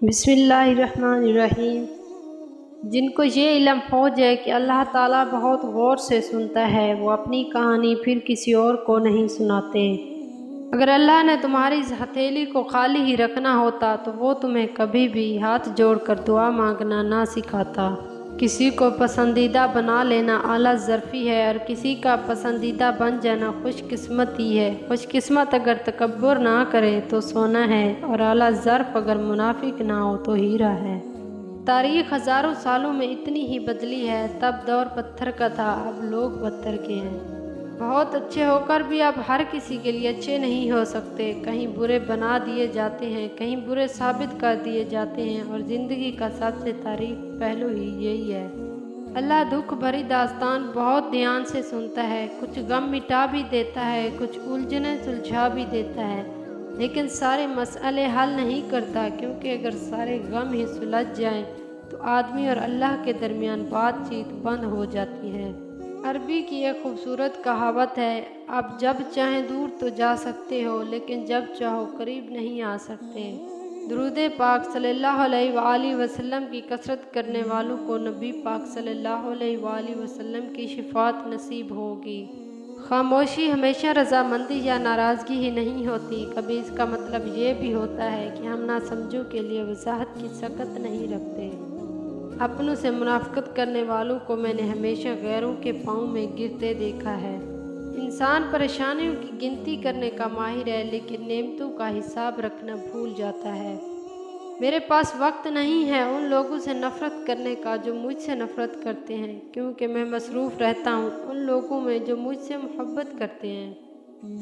بسم اللہ الرحمن الرحیم۔ جن کو یہ علم ہو جائے کہ اللہ تعالیٰ بہت غور سے سنتا ہے، وہ اپنی کہانی پھر کسی اور کو نہیں سناتے۔ اگر اللہ نے تمہاری اس ہتھیلی کو خالی ہی رکھنا ہوتا تو وہ تمہیں کبھی بھی ہاتھ جوڑ کر دعا مانگنا نہ سکھاتا۔ کسی کو پسندیدہ بنا لینا اعلیٰ ظرفی ہے اور کسی کا پسندیدہ بن جانا خوش قسمتی ہے۔ خوش قسمت اگر تکبر نہ کرے تو سونا ہے، اور اعلیٰ ظرف اگر منافق نہ ہو تو ہیرا ہے۔ تاریخ ہزاروں سالوں میں اتنی ہی بدلی ہے، تب دور پتھر کا تھا، اب لوگ پتھر کے ہیں۔ بہت اچھے ہو کر بھی اب ہر کسی کے لیے اچھے نہیں ہو سکتے، کہیں برے بنا دیے جاتے ہیں، کہیں برے ثابت کر دیے جاتے ہیں، اور زندگی کا سب سے تاریخ پہلو ہی یہی ہے۔ اللہ دکھ بھری داستان بہت دھیان سے سنتا ہے، کچھ غم مٹا بھی دیتا ہے، کچھ الجھنیں سلجھا بھی دیتا ہے، لیکن سارے مسئلے حل نہیں کرتا، کیونکہ اگر سارے غم ہی سلجھ جائیں تو آدمی اور اللہ کے درمیان بات چیت بند ہو جاتی ہے۔ عربی کی ایک خوبصورت کہاوت ہے، آپ جب چاہیں دور تو جا سکتے ہو، لیکن جب چاہو قریب نہیں آ سکتے۔ درود پاک صلی اللہ علیہ وآلہ وسلم کی کثرت کرنے والوں کو نبی پاک صلی اللہ علیہ وآلہ وسلم کی شفاعت نصیب ہوگی۔ خاموشی ہمیشہ رضامندی یا ناراضگی ہی نہیں ہوتی، کبھی اس کا مطلب یہ بھی ہوتا ہے کہ ہم ناسمجھوں کے لیے وضاحت کی سکت نہیں رکھتے۔ اپنوں سے منافقت کرنے والوں کو میں نے ہمیشہ غیروں کے پاؤں میں گرتے دیکھا ہے۔ انسان پریشانیوں کی گنتی کرنے کا ماہر ہے، لیکن نعمتوں کا حساب رکھنا بھول جاتا ہے۔ میرے پاس وقت نہیں ہے ان لوگوں سے نفرت کرنے کا جو مجھ سے نفرت کرتے ہیں، کیونکہ میں مصروف رہتا ہوں ان لوگوں میں جو مجھ سے محبت کرتے ہیں۔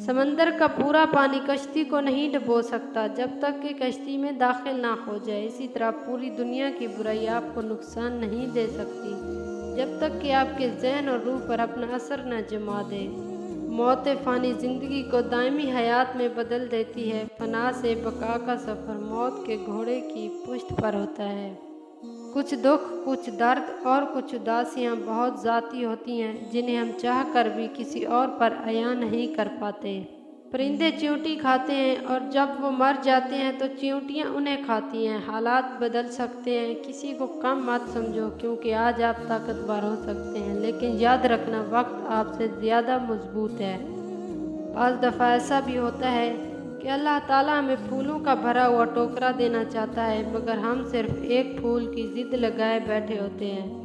سمندر کا پورا پانی کشتی کو نہیں ڈبو سکتا جب تک کہ کشتی میں داخل نہ ہو جائے، اسی طرح پوری دنیا کی برائی آپ کو نقصان نہیں دے سکتی جب تک کہ آپ کے ذہن اور روح پر اپنا اثر نہ جما دے۔ موت فانی زندگی کو دائمی حیات میں بدل دیتی ہے، فنا سے بقا کا سفر موت کے گھوڑے کی پشت پر ہوتا ہے۔ کچھ دکھ، کچھ درد اور کچھ اداسیاں بہت ذاتی ہوتی ہیں، جنہیں ہم چاہ کر بھی کسی اور پر عیاں نہیں کر پاتے۔ پرندے چیونٹی کھاتے ہیں اور جب وہ مر جاتے ہیں تو چیونٹیاں انہیں کھاتی ہیں۔ حالات بدل سکتے ہیں، کسی کو کم مت سمجھو، کیونکہ آج آپ طاقتور ہو سکتے ہیں، لیکن یاد رکھنا وقت آپ سے زیادہ مضبوط ہے۔ بعض دفعہ ایسا بھی ہوتا ہے کہ اللہ تعالیٰ ہمیں پھولوں کا بھرا ہوا ٹوکرا دینا چاہتا ہے، مگر ہم صرف ایک پھول کی ضد لگائے بیٹھے ہوتے ہیں۔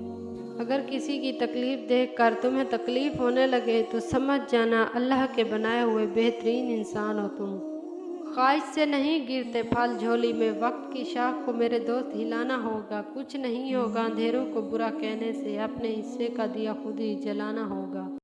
اگر کسی کی تکلیف دیکھ کر تمہیں تکلیف ہونے لگے تو سمجھ جانا اللہ کے بنائے ہوئے بہترین انسان ہو تم۔ خواہش سے نہیں گرتے پھل جھولی میں، وقت کی شاخ کو میرے دوست ہلانا ہوگا، کچھ نہیں ہوگا اندھیروں کو برا کہنے سے، اپنے حصے کا دیا خود ہی جلانا ہوگا۔